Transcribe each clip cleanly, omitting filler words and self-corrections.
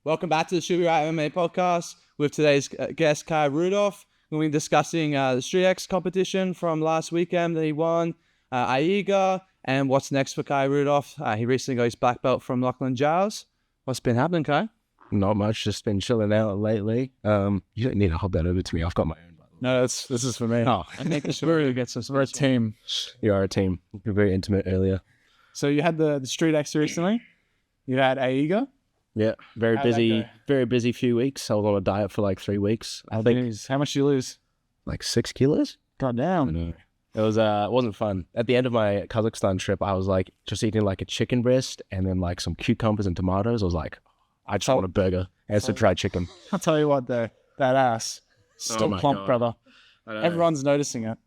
Welcome back to the Should Be Right MMA podcast with today's guest, Rudolph. We'll be discussing the Street X competition from last weekend that he won, AIGA, and what's next for Rudolph. He recently got his black belt from Lachlan Giles. What's been happening, Kai? Not much, just been chilling out lately. You don't need to hold that over to me. I've got my own. No, this is for me. Oh, We're a team. You are a team. You're very intimate earlier. So you had the Street X recently. You had AIGA. Yeah, very How'd that busy. go? Very busy few weeks. I was on a diet for like 3 weeks. I think Jeez. How much did you lose? like 6 kilos. God I damn. know. It was it wasn't fun. At the end of my Kazakhstan trip, I was like just eating like a chicken breast and then like some cucumbers and tomatoes. I was like, I just want a burger and some fried chicken. I'll tell you what though, that ass still my plump, God. brother. Everyone's noticing it.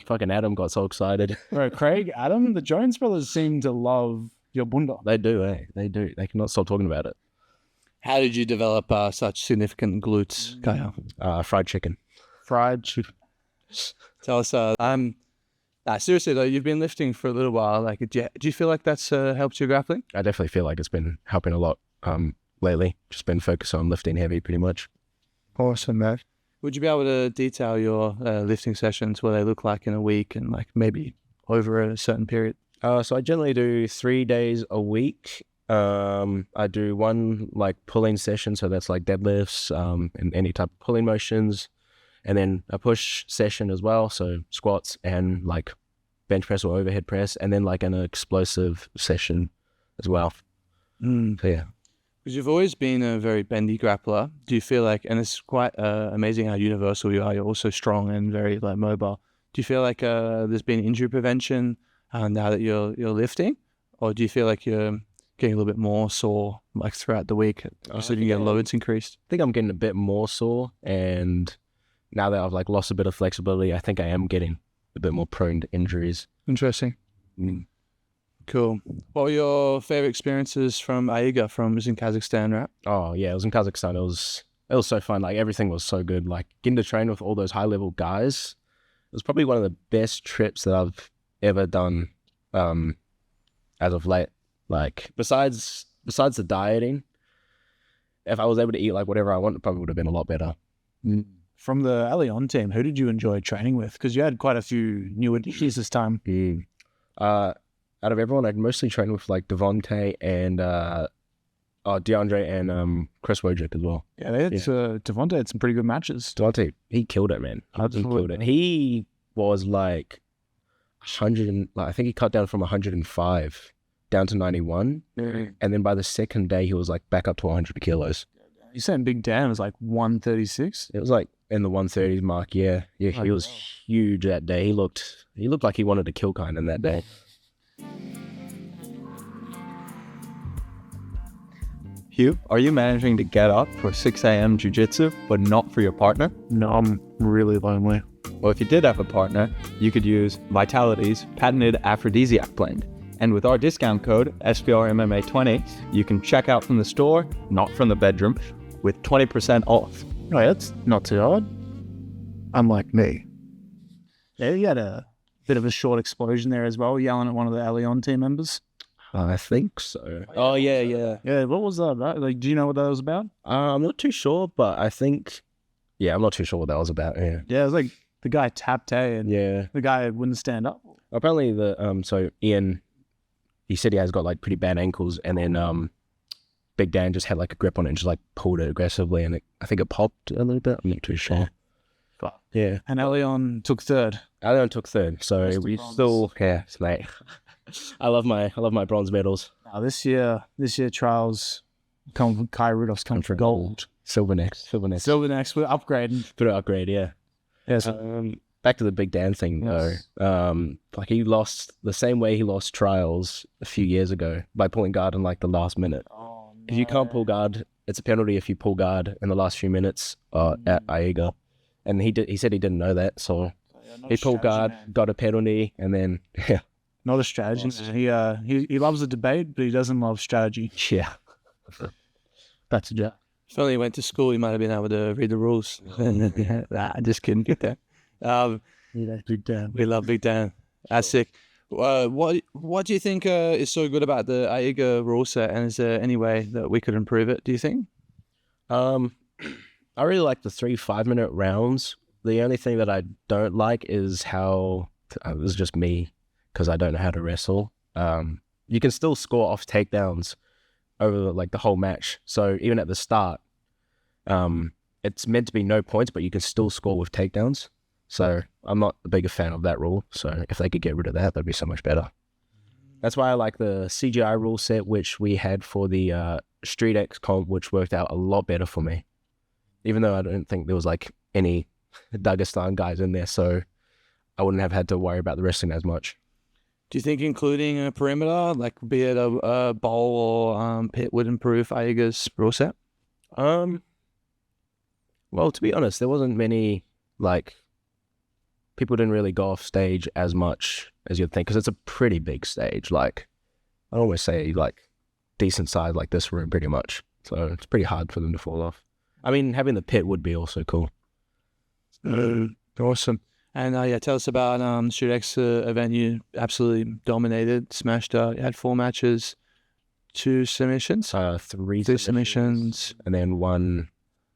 Fucking Adam got so excited. Bro, Craig, Adam, the Jones brothers seem to love your bunda. They do, eh? They do. They cannot stop talking about it. How did you develop such significant glutes, Kyle? Fried chicken. Fried. Tell us. Seriously though, you've been lifting for a little while. Like, do you feel like that's helped your grappling? I definitely feel like it's been helping a lot lately. Just been focused on lifting heavy pretty much. Awesome, man. Would you be able to detail your lifting sessions, what they look like in a week and like maybe over a certain period? So I generally do 3 days a week. I do one like pulling session, so that's like deadlifts and any type of pulling motions. And then a push session as well, so squats and like bench press or overhead press, and then like an explosive session as well. So yeah. Because you've always been a very bendy grappler. Do you feel like, and it's quite amazing how universal you are, you're also strong and very like mobile. Do you feel like there's been injury prevention now that you're lifting? Or do you feel like you're getting a little bit more sore like throughout the week so you can get loads increased? I think I'm getting a bit more sore, and now that I've like lost a bit of flexibility, I think I am getting a bit more prone to injuries. Interesting. Cool. What were your favorite experiences from AIGA? It was in Kazakhstan, right? Oh yeah, it was in Kazakhstan. It was so fun. Like everything was so good. Like getting to train with all those high level guys. It was probably one of the best trips that I've ever done as of late. Like besides the dieting, if I was able to eat like whatever I want, it probably would have been a lot better. From the Allion team, who did you enjoy training with? Because you had quite a few new additions this time. Out of everyone, I'd mostly train with like Devontae and DeAndre and Chris Wojcik as well. Yeah, they had Devontae had some pretty good matches. Devontae, he killed it, man. He killed it. He was like 100, I think he cut down from 105 down to 91, and then by the second day he was like back up to 100 kilos. You saying Big Dan was like 136? It was like in the 130s mark. Yeah, he was huge that day. He looked like he wanted to kill Kanard that day. Hugh, are you managing to get up for 6 a.m. jiu-jitsu, but not for your partner? No, I'm really lonely. Well, if you did have a partner, you could use Vitality's patented aphrodisiac blend. And with our discount code, SPRMMA20, you can check out from the store, not from the bedroom, with 20% off. Oh, yeah, that's not too hard. Unlike me. Yeah, you had a bit of a short explosion there as well, yelling at one of the Allion team members. I think so. Oh, yeah. Yeah, what was that about? Like, do you know what that was about? I'm not too sure, but I think, I'm not too sure what that was about. Yeah. Yeah, it was like the guy tapped A and the guy wouldn't stand up. Apparently so Ian, he said he has got like pretty bad ankles, and then Big Dan just had like a grip on it and just like pulled it aggressively, and I think it popped a little bit. I'm not too sure. But, yeah. And Allion took third. Allion took third, so we still mate. I love my bronze medals. Now this year trials come from Rudolph's come for gold. Silver next. Silver next. We're upgrading. Put it upgrade, yeah. Yes. Back to the Big Dan thing though. Like he lost the same way he lost trials a few years ago by pulling guard in like the last minute. Oh, no. If you can't pull guard, it's a penalty if you pull guard in the last few minutes at AIGA. And he said he didn't know that, so he pulled guard, got a penalty, and then not a strategy. Awesome. He loves a debate, but he doesn't love strategy. Yeah. That's a joke. If only he went to school, he might have been able to read the rules. Just kidding. Big Dan. Big Dan. We love Big Dan. That's sick. What do you think is so good about the AIGA rule set, and is there any way that we could improve it, do you think? I really like the 3 5-minute rounds. The only thing that I don't like is how it was just me, because I don't know how to wrestle. You can still score off takedowns over like the whole match. So even at the start, it's meant to be no points, but you can still score with takedowns. So I'm not a bigger fan of that rule. So if they could get rid of that, that'd be so much better. That's why I like the CGI rule set, which we had for the Street X comp, which worked out a lot better for me. Even though I don't think there was like any Dagestan guys in there, so I wouldn't have had to worry about the wrestling as much. Do you think including a perimeter, like be it a bowl or pit, would improve Aiga's rule set? Well, to be honest, there wasn't many, like, people didn't really go off stage as much as you'd think, because it's a pretty big stage. Like, I'd always say, like, decent size, like this room, pretty much. So it's pretty hard for them to fall off. I mean, having the pit would be also cool. Awesome. And yeah, tell us about Street X event. You absolutely dominated, smashed out. You had 4 matches, 2 submissions. 3 submissions. And then 1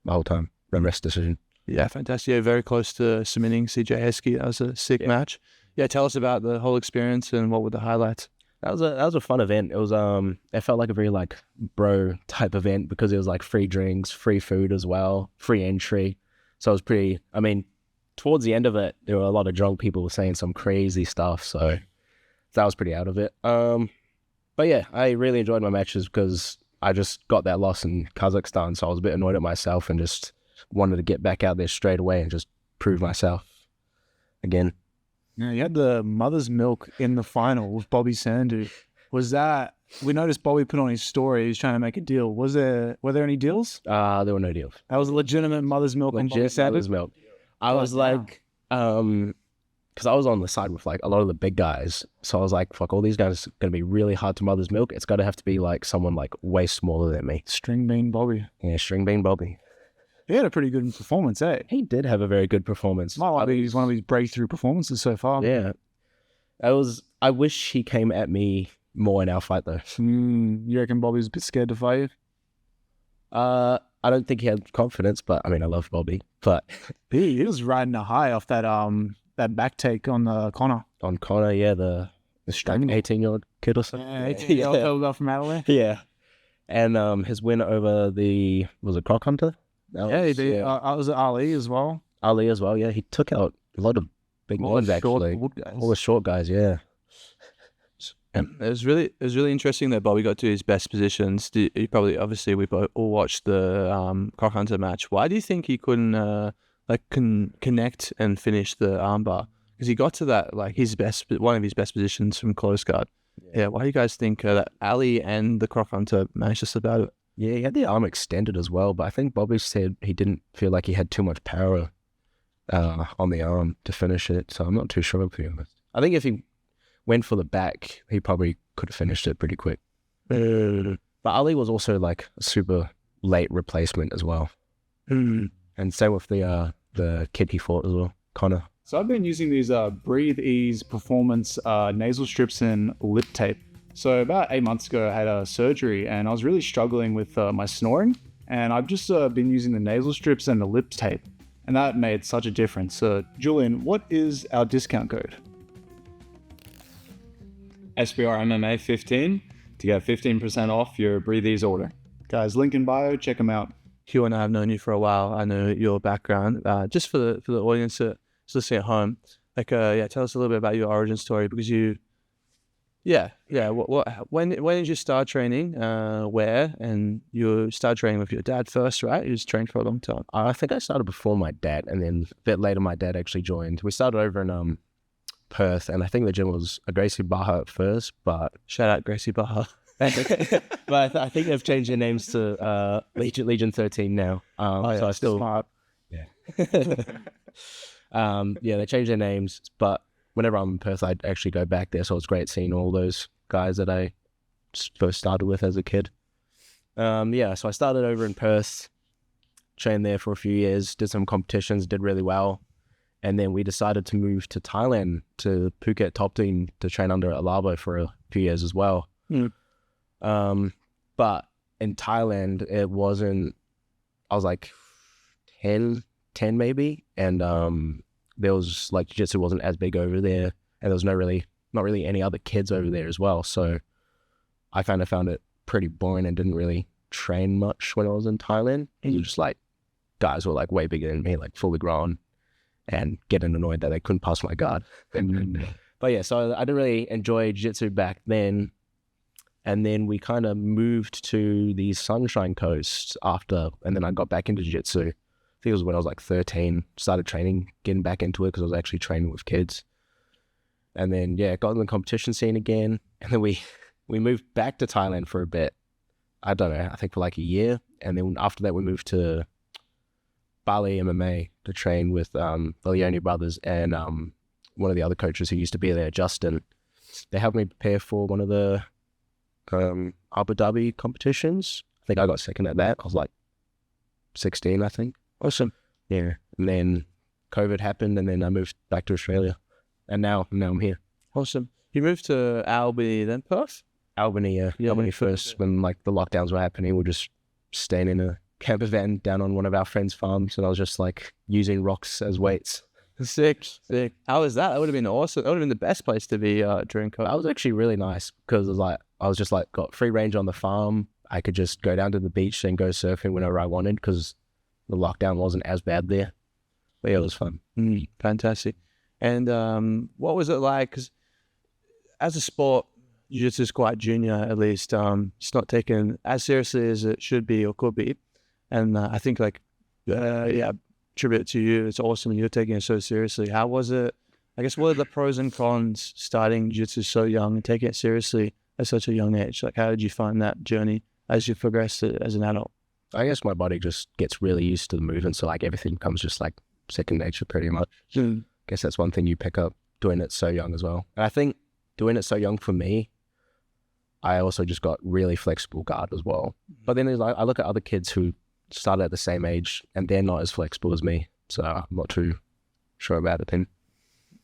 the whole time. The rest decision. Yeah, fantastic. Yeah, very close to submitting CJ Heskey. That was a sick match. Yeah, tell us about the whole experience and what were the highlights. That was a fun event. It was it felt like a very like bro type event, because it was like free drinks, free food as well, free entry. So it was pretty. I mean, towards the end of it, there were a lot of drunk people saying some crazy stuff. So that was pretty out of it. But yeah, I really enjoyed my matches because I just got that loss in Kazakhstan, so I was a bit annoyed at myself and just wanted to get back out there straight away and just prove myself again. Yeah, you had the mother's milk in the final with Bobby Sandhu. Was that, we noticed Bobby put on his story, he was trying to make a deal. Were there any deals? There were no deals. That was a legitimate mother's milk on Bobby Sandhu? Mother's milk. I was like, because I was on the side with like a lot of the big guys. So I was like, fuck, all these guys are going to be really hard to mother's milk. It's got to have to be like someone like way smaller than me. String Bean Bobby. Yeah, String Bean Bobby. He had a pretty good performance, eh? He did have a very good performance. Might like he's one of his breakthrough performances so far. Yeah. I wish he came at me more in our fight though. You reckon Bobby was a bit scared to fight you? I don't think he had confidence, but I mean, I love Bobby. But he was riding a high off that back take on Connor. On Connor, yeah, the 18-year-old kid or something. Yeah, 18-year-old guy from Adelaide. Yeah. And his win over was it Croc Hunter? He did. Was it Ali as well? Ali as well, yeah. He took out a lot of big ones, actually. All the short guys, yeah. It was really interesting that Bobby got to his best positions. Obviously we all watched the Croc Hunter match. Why do you think he couldn't connect and finish the armbar? Because he got to that one of his best positions from close guard. Yeah. Why do you guys think that Ali and the Croc Hunter managed to slip out of it? Yeah, he had the arm extended as well, but I think Bobby said he didn't feel like he had too much power on the arm to finish it, so I'm not too sure, to be honest. I think if he went for the back, he probably could have finished it pretty quick. But Ali was also like a super late replacement as well. And same with the kid he fought as well, Connor. So I've been using these Breathe Ease Performance nasal strips and lip tape. So about 8 months ago, I had a surgery and I was really struggling with my snoring. And I've just been using the nasal strips and the lip tape. And that made such a difference. Julian, what is our discount code? SBR MMA 15 to get 15% off your Breathe Ease order. Guys, link in bio, check them out. Hugh and I have known you for a while. I know your background. Just for the audience that's listening at home, tell us a little bit about your origin story, because you... When did you start training? Where? And you started training with your dad first, right? You just trained for a long time. I think I started before my dad, and then a bit later my dad actually joined. We started over in Perth, and I think the gym was a Gracie Baja at first, but... Shout out Gracie Baja. But I think they've changed their names to Legion 13 now. So I still... Smart. Yeah. They changed their names, but... Whenever I'm in Perth, I actually go back there, so it's great seeing all those guys that I first started with as a kid. So I started over in Perth, trained there for a few years, did some competitions, did really well, and then we decided to move to Thailand, to Phuket Top Team, to train under Alabo for a few years as well. But in Thailand, it wasn't I was like 10 maybe, and there was like jiu-jitsu wasn't as big over there, and there was not really any other kids over there as well. So I kind of found it pretty boring and didn't really train much when I was in Thailand. It was just like guys were like way bigger than me, like fully grown, and getting annoyed that they couldn't pass my guard. But yeah, so I didn't really enjoy jiu-jitsu back then. And then we kind of moved to the Sunshine Coast after, and then I got back into jiu-jitsu. I think it was when I was like 13, started training, getting back into it because I was actually training with kids. And then, yeah, got in the competition scene again. And then we moved back to Thailand for a bit. I don't know, I think for like a year. And then after that, we moved to Bali MMA to train with the Leone brothers and one of the other coaches who used to be there, Justin. They helped me prepare for one of the Abu Dhabi competitions. I think I got second at that. I was like 16, I think. Awesome. Yeah. And then COVID happened, and then I moved back to Australia. And now I'm here. Awesome. You moved to Albany, then Perth? Albany, yeah. Albany first, when like the lockdowns were happening. We were just staying in a camper van down on one of our friends' farms, and I was just like using rocks as weights. Sick. How was that? That would have been awesome. That would have been the best place to be during COVID. That was actually really nice because I was just like got free range on the farm. I could just go down to the beach and go surfing whenever I wanted because the lockdown wasn't as bad there. But yeah, it was fun. Fantastic. And what was it like? Because as a sport, jiu-jitsu is quite junior, at least. It's not taken as seriously as it should be or could be. And I think tribute to you. It's awesome you're taking it so seriously. How was it? I guess what are the pros and cons starting jiu-jitsu so young and taking it seriously at such a young age? Like, how did you find that journey as you progressed as an adult? I guess my body just gets really used to the movement, so like everything becomes just like second nature pretty much. I guess that's one thing you pick up doing it so young as well. And I think doing it so young for me, I also just got really flexible guard as well. But then there's like, I look at other kids who started at the same age and they're not as flexible as me, so I'm not too sure about it then.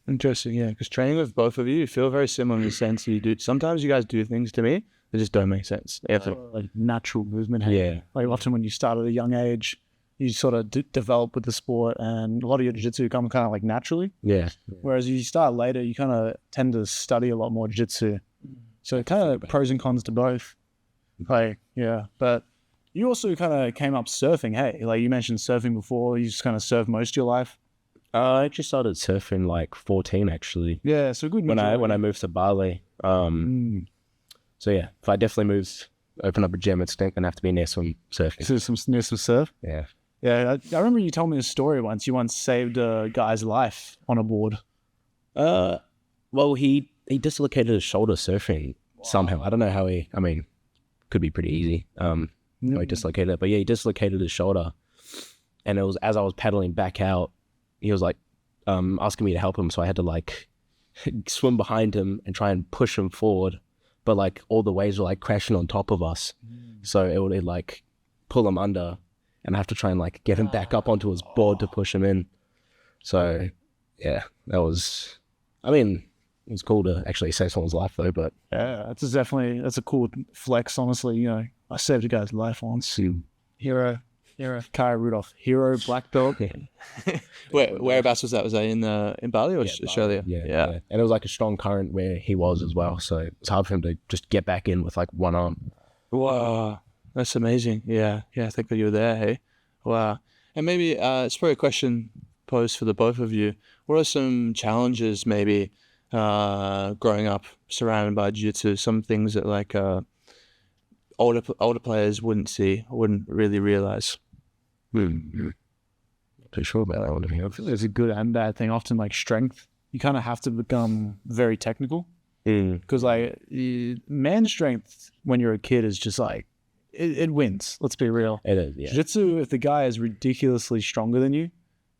Interesting, yeah, because training with both of you feel very similar in the sense that you do. Sometimes you guys do things to me that just don't make sense. Like natural movement. Hey? Yeah. Like often when you start at a young age, you sort of develop with the sport, and a lot of your jiu-jitsu comes kind of like naturally. Yeah. Whereas you start later, you kind of tend to study a lot more jiu-jitsu. So kind of pros and cons to both. Like, yeah, but you also kind of came up surfing, hey? Like you mentioned surfing before. You just kind of surfed most of your life. I actually started surfing like 14 actually. Yeah, so good. When I moved to Bali. So yeah, if I definitely open up a gym, it's going to have to be near some surfing. So near some surf? Yeah. Yeah, I remember you told me a story once. You once saved a guy's life on a board. Well, he dislocated his shoulder surfing somehow. I don't know how could be pretty easy. How he dislocated it, but yeah, he dislocated his shoulder, and it was as I was paddling back out, he was like asking me to help him, so I had to like swim behind him and try and push him forward, but like all the waves were like crashing on top of us, so it would like pull him under, and I have to try and like get him back up onto his board to push him in. So yeah, it was cool to actually save someone's life though. But yeah, that's a cool flex, honestly. You know, I saved a guy's life once. Hero, Kai Rudolph, hero, black belt. Whereabouts was that? Was that in Bali or Australia? Yeah. And it was like a strong current where he was as well, so it's hard for him to just get back in with like one arm. Wow, that's amazing. Yeah, I think that you were there. Hey, wow. And maybe it's probably a question posed for the both of you. What are some challenges maybe growing up surrounded by jiu-jitsu? Some things that like older players wouldn't see, wouldn't really realize. Not too sure about that one. I feel like it's a good and bad thing. Often like strength, you kind of have to become very technical because like man strength when you're a kid is just like it wins. Let's be real. It is. Yeah. Jiu-jitsu, if the guy is ridiculously stronger than you,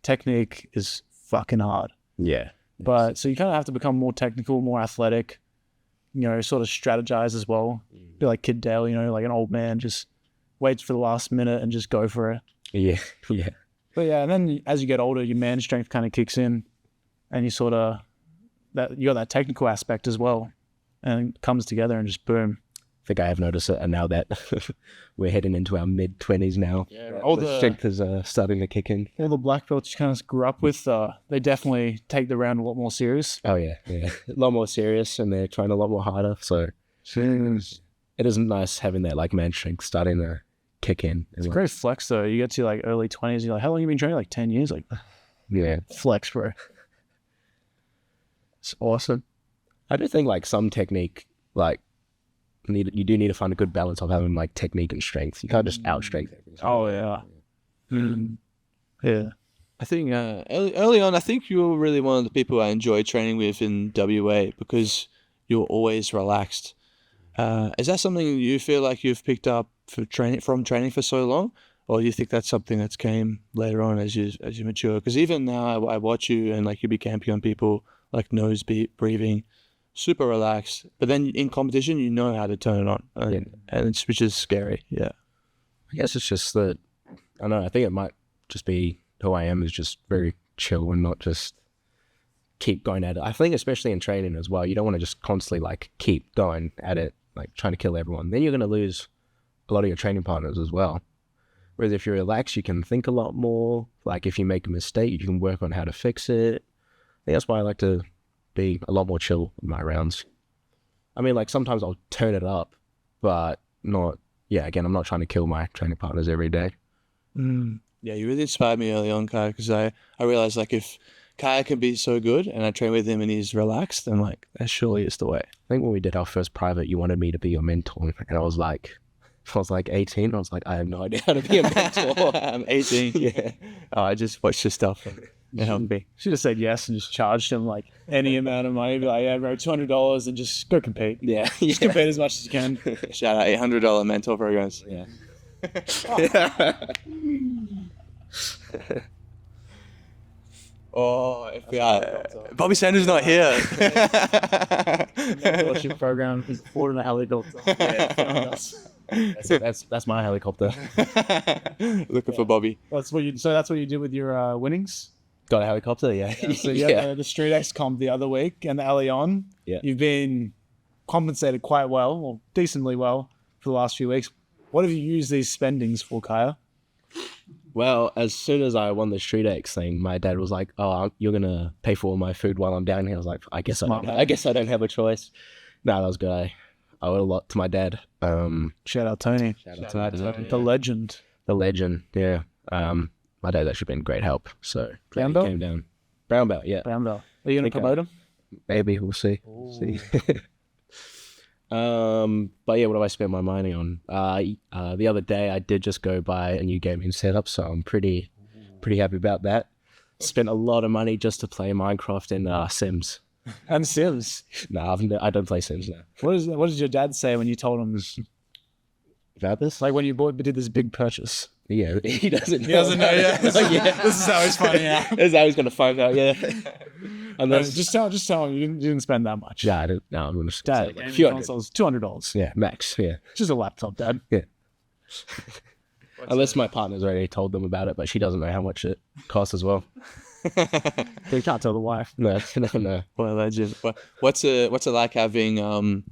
technique is fucking hard. Yeah. But so you kind of have to become more technical, more athletic, you know, sort of strategize as well. Be like Kid Dale, you know, like an old man, just waits for the last minute and just go for it. Yeah. But yeah, and then as you get older, your man strength kind of kicks in, and you sort of you got that technical aspect as well, and it comes together and just boom. think I have noticed it, and now that we're heading into our mid-20s now, All the the strength is starting to kick in. all the black belts you kind of grew up with, they definitely take the round a lot more serious. Oh yeah, a lot more serious, and they're trying a lot more harder. So it is nice having that like man strength starting to kick in. It's a great flex though. You get to like early 20s, you're like, how long have you been training? Like 10 years? Like, Yeah, flex, bro. It's awesome. I do think like some technique, like you do need to find a good balance of having like technique and strength. You can't just out strength everything. Oh yeah. Yeah. I think early on, I think you were really one of the people I enjoyed training with in WA because you were always relaxed. Is that something you feel like you've picked up from training for so long, or do you think that's something that's came later on as you mature? Because even now, I watch you and like you be camping on people like nose breathing, super relaxed. But then in competition, you know how to turn it on, and which is scary. Yeah. I guess it's just that I don't know. I think it might just be who I am is just very chill and not just keep going at it. I think especially in training as well, you don't want to just constantly like keep going at it, like trying to kill everyone. Then you're going to lose a lot of your training partners as well. Whereas if you're relaxed, you can think a lot more. Like if you make a mistake, you can work on how to fix it. I think that's why I like to be a lot more chill in my rounds. I mean, like sometimes I'll turn it up, but not, again, I'm not trying to kill my training partners every day. Yeah, you really inspired me early on, Kaya, because I realized like if Kaya can be so good and I train with him and he's relaxed, then like that surely is the way. I think when we did our first private, you wanted me to be your mentor, and I was like 18. I was like, I have no idea how to be a mentor. I'm 18. Yeah. Oh, I just watched your stuff and it helped me. Should have said yes and just charged him like any amount of money. Be like, yeah, bro, $200 and just go compete. Yeah. Just compete as much as you can. Shout out $800 mentor programs. Yeah. Oh, FBI. Bobby Sandhu's not here. Mentorship program is ordering a helicopter. That's my helicopter. Looking for Bobby. That's what you did with your winnings? Got a helicopter, yeah. So you had the Street X comp the other week and the Allion. Yeah. You've been compensated quite well, or decently well, for the last few weeks. What have you used these spendings for, Kaya? Well, as soon as I won the Street X thing, my dad was like, "Oh, you're gonna pay for all my food while I'm down here." I was like, "I guess I don't have a choice." No, that was good. I owe a lot to my dad. Shout out Tony. Shout out to my dad. The legend. The legend, yeah. My dad's actually been great help. So Brown he belt? came down. Brown belt, yeah. Brown belt. Are you going to promote him? Maybe we'll see. See. But yeah, what do I spend my money on? The other day I did just go buy a new gaming setup, so I'm pretty happy about that. Spent a lot of money just to play Minecraft and Sims. And Sims. No, I don't play Sims now. What did your dad say when you told him About this? like when you did this big purchase? Yeah, he doesn't know. He doesn't know yet. Yeah. This is how he's finding out. This is how he's gonna find out, yeah. And then Just tell him you didn't spend that much. yeah, I don't know. I'm gonna say Dad, like a few hundred. consoles, $200. Yeah, max, yeah. Just a laptop, Dad. Unless my partner's already told them about it, but she doesn't know how much it costs as well. You can't tell the wife. No. What a legend. What's it like having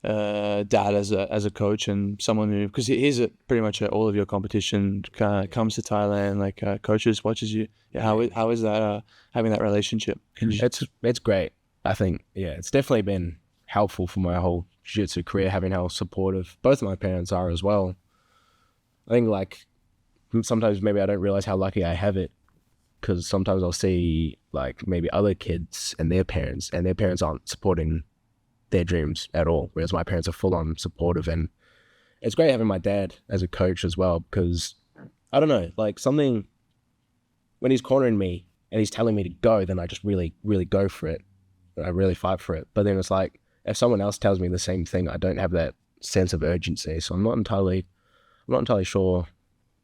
dad as a coach and someone who, because he's at pretty much at all of your competition, comes to Thailand, like coaches, watches you. How is that having that relationship? It's great. I think, yeah, it's definitely been helpful for my whole jiu-jitsu career, having how supportive both of my parents are as well. I think like sometimes maybe I don't realize how lucky I have it, because sometimes I'll see like maybe other kids and their parents aren't supporting their dreams at all, whereas my parents are full on supportive. And it's great having my dad as a coach as well, because I don't know, like something when he's cornering me and he's telling me to go, then I just really, really go for it. I really fight for it. But then it's like if someone else tells me the same thing, I don't have that sense of urgency. So I'm not entirely sure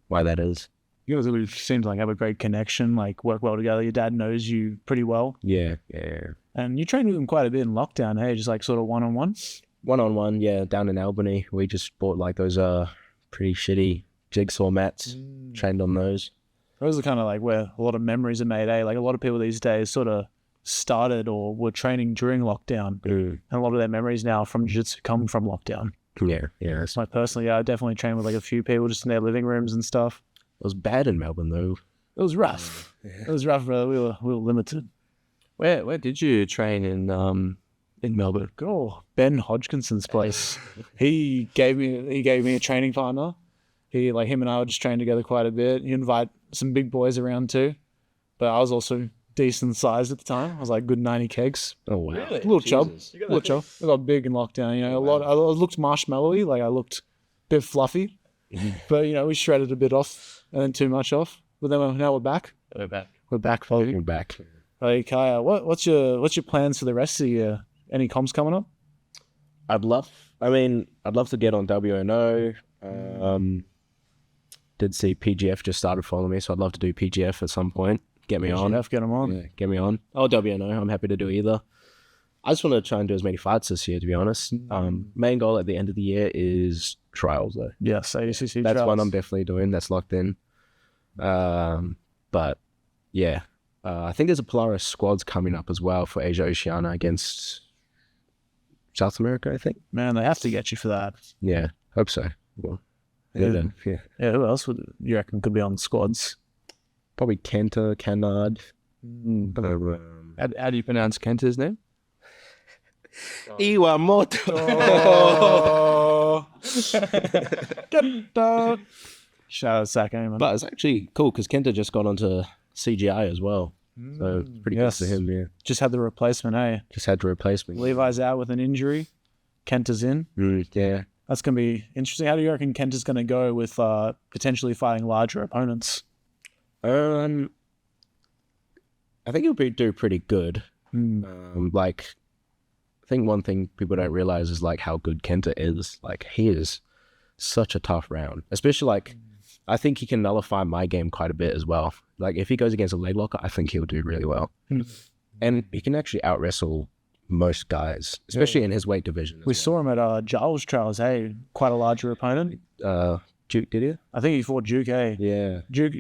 why that is. You guys really seem to like have a great connection, like work well together. Your dad knows you pretty well. Yeah. And you trained with him quite a bit in lockdown, hey? Just like sort of one-on-one? One-on-one, yeah, down in Albany. We just bought like those pretty shitty jigsaw mats, trained on those. Those are kind of like where a lot of memories are made, eh? Like a lot of people these days sort of started or were training during lockdown. And a lot of their memories now from jiu-jitsu come from lockdown. Yeah. It Like personally, I definitely trained with like a few people just in their living rooms and stuff. was bad in Melbourne though. It was rough. It was rough, brother. We were limited. Where did you train in Melbourne? Oh, Ben Hodgkinson's place. He gave me a training partner. Him and I would just train together quite a bit. He'd invite some big boys around too. But I was also decent sized at the time. I was like good 90 kegs. Oh wow. A little chub. Little chub. I got big in lockdown, you know. I looked marshmallowy, like I looked a bit fluffy. But we shredded a bit off and then too much off. But then now we're back. We're back. We're back, folks. You're back. Hey Kaya, what's your plans for the rest of the year? Any comps coming up? I'd love to get on WNO. Did see PGF just started following me, so I'd love to do PGF at some point. Get me on. Get them on. Yeah, get me on. Oh, WNO, I'm happy to do either. I just want to try and do as many fights this year, to be honest. Main goal at the end of the year is trials, though. Yes, ADCC That's trials. one I'm definitely doing. That's locked in. But yeah, I think there's a Polaris squads coming up as well for Asia Oceania against South America, I think. Man, they have to get you for that. Yeah, hope so. Well, Yeah. yeah. Yeah, who else would you reckon could be on squads? Probably Kenta, Kanard. How do you pronounce Kenta's name? Iwamoto. Oh. Shout out Zach Amon. But it's actually cool because Kenta just got onto CGI as well. So it's pretty Yes. good for him, yeah. Just had the replacement, eh? Just had to replace me. Levi's out with an injury. Kenta's in. Yeah. That's going to be interesting. How do you reckon Kenta's going to go with potentially fighting larger opponents? I think he'll do pretty good. I think one thing people don't realize is like how good Kenta is. Like he is such a tough round, especially I think he can nullify my game quite a bit as well. Like if he goes against a leg locker, I think he'll do really well, and he can actually out wrestle most guys, especially in his weight division. We saw him at Giles trials, hey? Quite a larger opponent. Duke, did he? I think he fought Duke, eh? Yeah, Duke,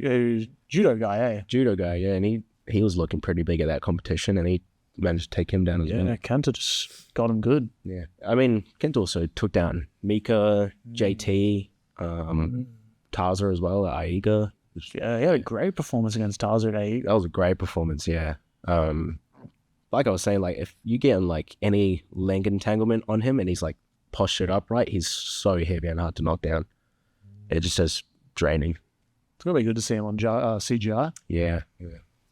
judo guy, eh? judo guy. Yeah, and he was looking pretty big at that competition, and he managed to take him down as well. Yeah, Kenta just got him good. Yeah, I mean, Kent also took down Mika, JT, Taza as well at Aiga. Yeah, he had a great performance against Taza at AE. That was a great performance, yeah. Like I was saying, like if you get any leg entanglement on him and he's postured upright, he's so heavy and hard to knock down. It just says draining. It's gonna be good to see him on CGI. Yeah.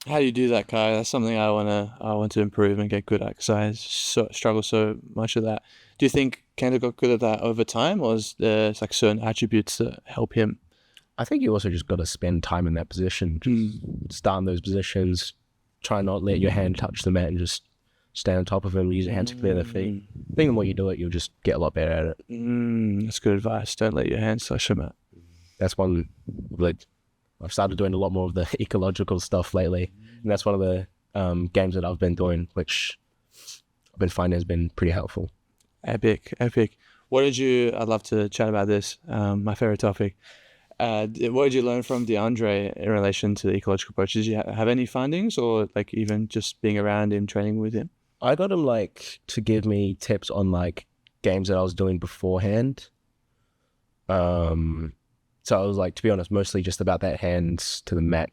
How do you do that, Kai? That's something I want to improve and get good at because I struggle so much with that. Do you think Kenta got good at that over time, or is there certain attributes that help him? I think you also just got to spend time in that position. Just start in those positions. Try not let your hand touch the mat and just stay on top of them. Use your hand to clear their feet. I think the more you do it, you'll just get a lot better at it. That's good advice. Don't let your hands touch the mat. That's one, I've started doing a lot more of the ecological stuff lately. And that's one of the games that I've been doing, which I've been finding has been pretty helpful. Epic. I'd love to chat about this, my favorite topic. What did you learn from DeAndre in relation to the ecological approach? Did you have any findings, or even just being around him, training with him? I got him to give me tips on games that I was doing beforehand. So I was to be honest, mostly just about that hands to the mat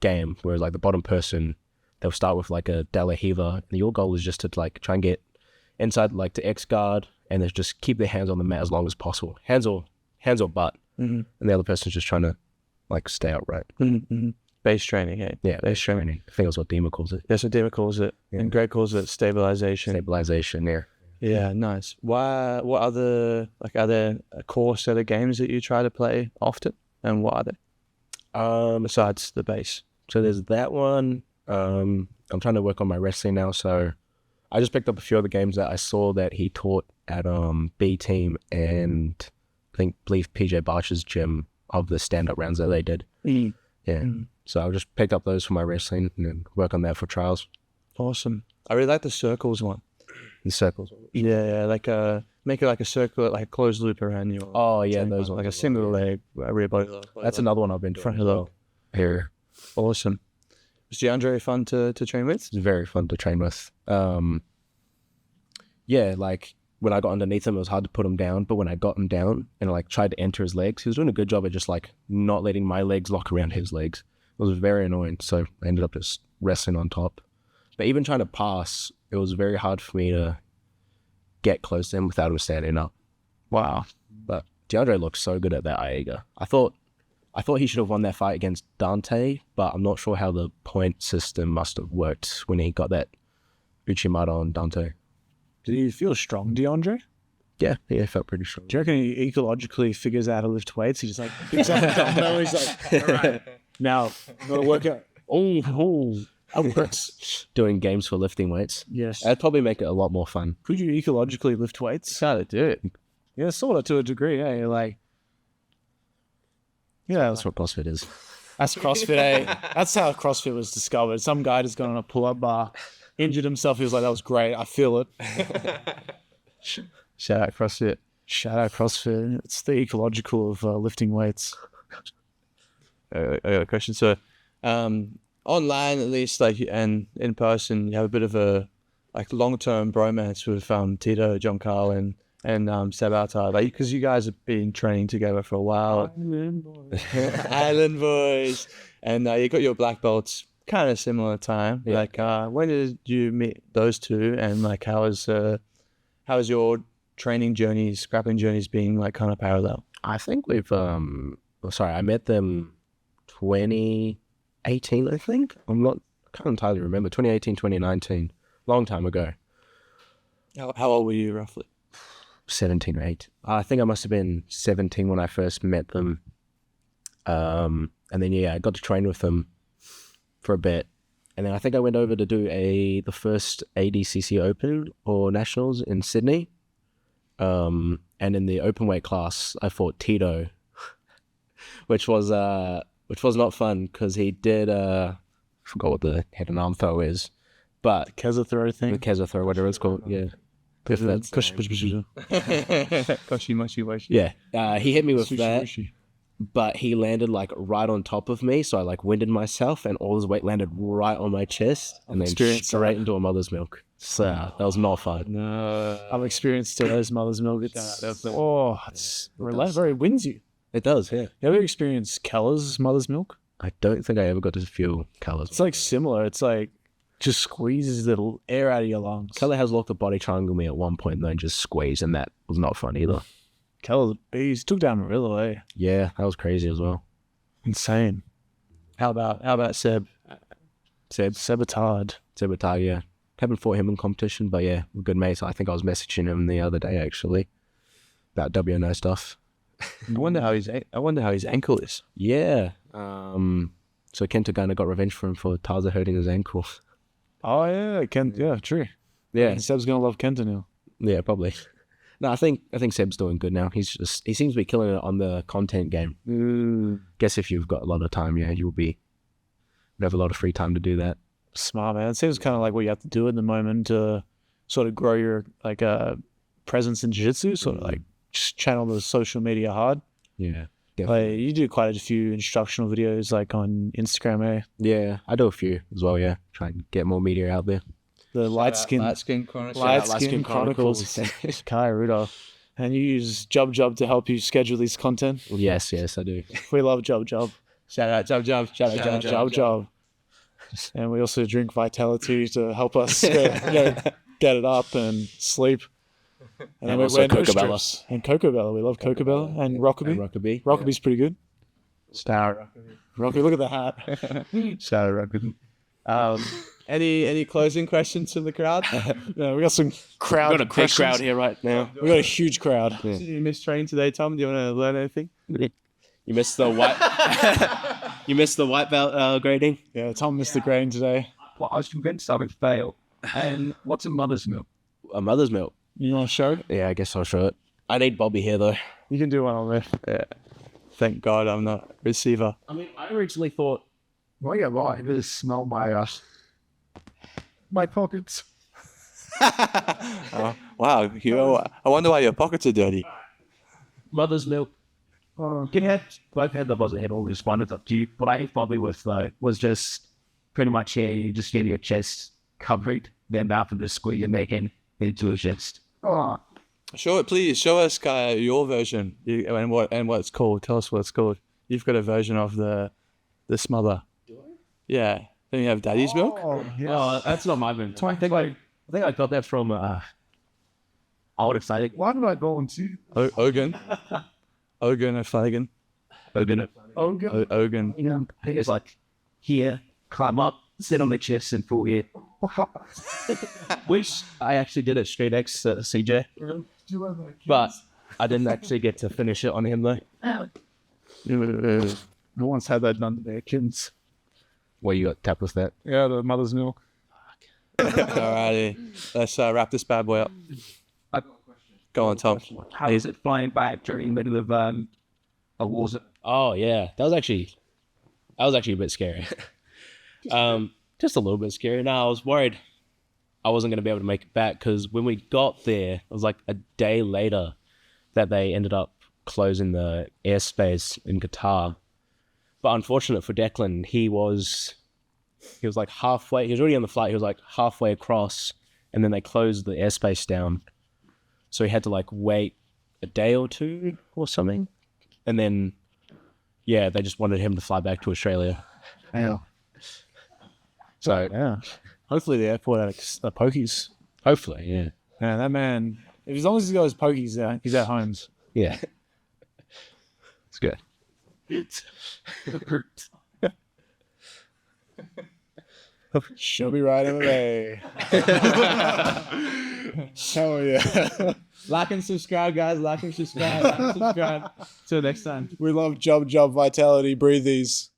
game, whereas the bottom person, they'll start with a De La Hiva, and your goal is just to try and get inside to X guard, and then just keep their hands on the mat as long as possible, hands or butt, and the other person's just trying to stay upright. Base training, eh? Yeah, base training. I think that's what Dima calls it. That's what Dima calls it, and Greg calls it stabilization. Stabilization, yeah. Yeah, nice. Why? What other are there a core set of games that you try to play often, and what are they? Besides the base. So there's that one. I'm trying to work on my wrestling now, so I just picked up a few other games that I saw that he taught at B Team and believe PJ Barsh's gym of the stand-up rounds that they did. Yeah. So I just picked up those for my wrestling and then work on that for trials. Awesome. I really like the circles one. The circles. Yeah, make it like a circle, like a closed loop around you. Oh yeah, those ones. Like a single leg, rear body lock. That's another one I've been doing. Front heel lock. Here. Awesome. Was DeAndre fun to train with? It's very fun to train with. Yeah, when I got underneath him, it was hard to put him down. But when I got him down and like tried to enter his legs, he was doing a good job of just like not letting my legs lock around his legs. It was very annoying. So I ended up just wrestling on top. But even trying to pass, it was very hard for me to get close to him without him standing up. Wow. But DeAndre looked so good at that Aiga. I thought he should have won that fight against Dante, but I'm not sure how the point system must have worked when he got that Uchimata on Dante. Did he feel strong, DeAndre? Yeah, he felt pretty strong. Do you reckon he ecologically figures out how to lift weights? He just like picks up the dumbbell. He's like, all right, now I'm gonna work out. Doing games for lifting weights. Yes. That'd probably make it a lot more fun. Could you ecologically lift weights? How to do it? Yeah, sort of to a degree. Yeah, like, yeah, That's what CrossFit is. that's CrossFit. That's how CrossFit was discovered. Some guy just got on a pull-up bar, injured himself. He was like, "That was great. I feel it." Shout out CrossFit. Shout out CrossFit. It's the ecological of lifting weights. I got a question. So, online at least, like, and in person, you have a bit of a like long-term bromance with Tito, John Carl, and Seb Altar, like, because you guys have been training together for a while. Island boys, and you got your black belts kind of similar time. Yeah. Like, when did you meet those two, and like, how is your training journeys, grappling journeys, being like kind of parallel? I think we've I met them 2018, I think. I can't entirely remember. 2018, 2019. Long time ago. How old were you roughly? 17 or 8. I think I must have been 17 when I first met them. And then I got to train with them for a bit. And then I think I went over to do the first ADCC Open or Nationals in Sydney. And in the open weight class, I fought Tito, which was not fun because he did I forgot what the head and arm throw is, but Keza throw thing. the Keza throw, whatever it's called. Yeah. If that's Yeah. He hit me with that, but he landed like right on top of me, so I like winded myself, and all his weight landed right on my chest, and then straight into a mother's milk. So that was not fun. No. I've experienced those mother's milk. It's very wins you. It does, yeah. You ever experienced Keller's mother's milk? I don't think I ever got to feel Keller's. It's like similar. It's like just squeezes the air out of your lungs. Keller has looked to body triangle me at one point and then just squeeze, and that was not fun either. Keller's a beast. Took down Murillo, eh? Yeah, that was crazy as well. Insane. How about Seb? Sabotage. Sebetag, yeah. Haven't fought him in competition, but yeah, we're good mates. I think I was messaging him the other day actually about WNO stuff. I wonder how his ankle is. Yeah. So Kenta Gunner got revenge for him for Taza hurting his ankle. Oh yeah, Kent. Yeah, true. Yeah. And Seb's gonna love Kenta now. Yeah, probably. No, I think Seb's doing good now. He seems to be killing it on the content game. Guess if you've got a lot of time, yeah, you'll have a lot of free time to do that. Smart, man. It seems kind of like what you have to do at the moment to sort of grow your presence in jiu-jitsu, sort of like just channel the social media hard. Yeah. Like, you do quite a few instructional videos like on Instagram, eh? Yeah, I do a few as well, yeah. Try and get more media out there. The Light Skin Chronicles. Kai Rudolph. And you use JiuJitsu to help you schedule this content? Yes, I do. We love JiuJitsu. Shout out JiuJitsu. And we also drink Vitality to help us get it up and sleep. And then also we're Cocobella. And Cocobella. We love Cocobella. And Rockaby. Rockaby's pretty good. Star Rockaby, look at the hat. Shout out Rockaby. Any closing questions from the crowd? Yeah, we got some crowd. We've got a big crowd here right now. We got a huge crowd. Yeah. You missed training today, Tom? Do you want to learn anything? You missed the white. You missed the white belt grading. Yeah, Tom missed the grain today. Well, I was convinced I would fail. And what's a mother's milk? A mother's milk. You want to show? Yeah, I guess I'll show it. I need Bobby here though. You can do one on there. Yeah. Thank God I'm not a receiver. I mean, I originally thought, Well, yeah, right. It does smell my pockets. Wow, I wonder why your pockets are dirty. Mother's milk. I've had the buzzer head all this one. It's up to you. What I probably was just pretty much you just getting your chest covered, then after the squeeze, you're making into a chest. Oh, Please show us your version and what it's called. Tell us what it's called. You've got a version of the smother. Do I? Yeah. Then you have Daddy's milk. Oh, that's not my version. I think I got that from I would have said, Why did I go into Ogun. Ogun O'Flagon. Ogun. Ogun. You know, I think it's like here, climb up, sit on the chest, and pull here. Which I actually did at Straight X at CJ, but I didn't actually get to finish it on him though. No one's had that done to their kids. Well, you got tapped with that. Yeah, the mother's milk. Alrighty. Let's wrap this bad boy up. Go on, Tom. How is it flying back during the middle of a war zone? Oh yeah, that was actually a bit scary. Just a little bit scary. No, I was worried I wasn't going to be able to make it back because when we got there, it was like a day later that they ended up closing the airspace in Qatar. But unfortunate for Declan, he was like halfway. He was already on the flight. He was like halfway across, and then they closed the airspace down. So he had to like wait a day or two or something, and then they just wanted him to fly back to Australia. Yeah. So Yeah. Hopefully the airport had pokies. hopefully, yeah. Yeah, that man, as long as he got his pokies, he's at homes. Yeah. It's good. She'll be right MMA. Hell yeah. Like and subscribe, guys. Like and subscribe. Till next time. We love Jump Vitality. Breathe these.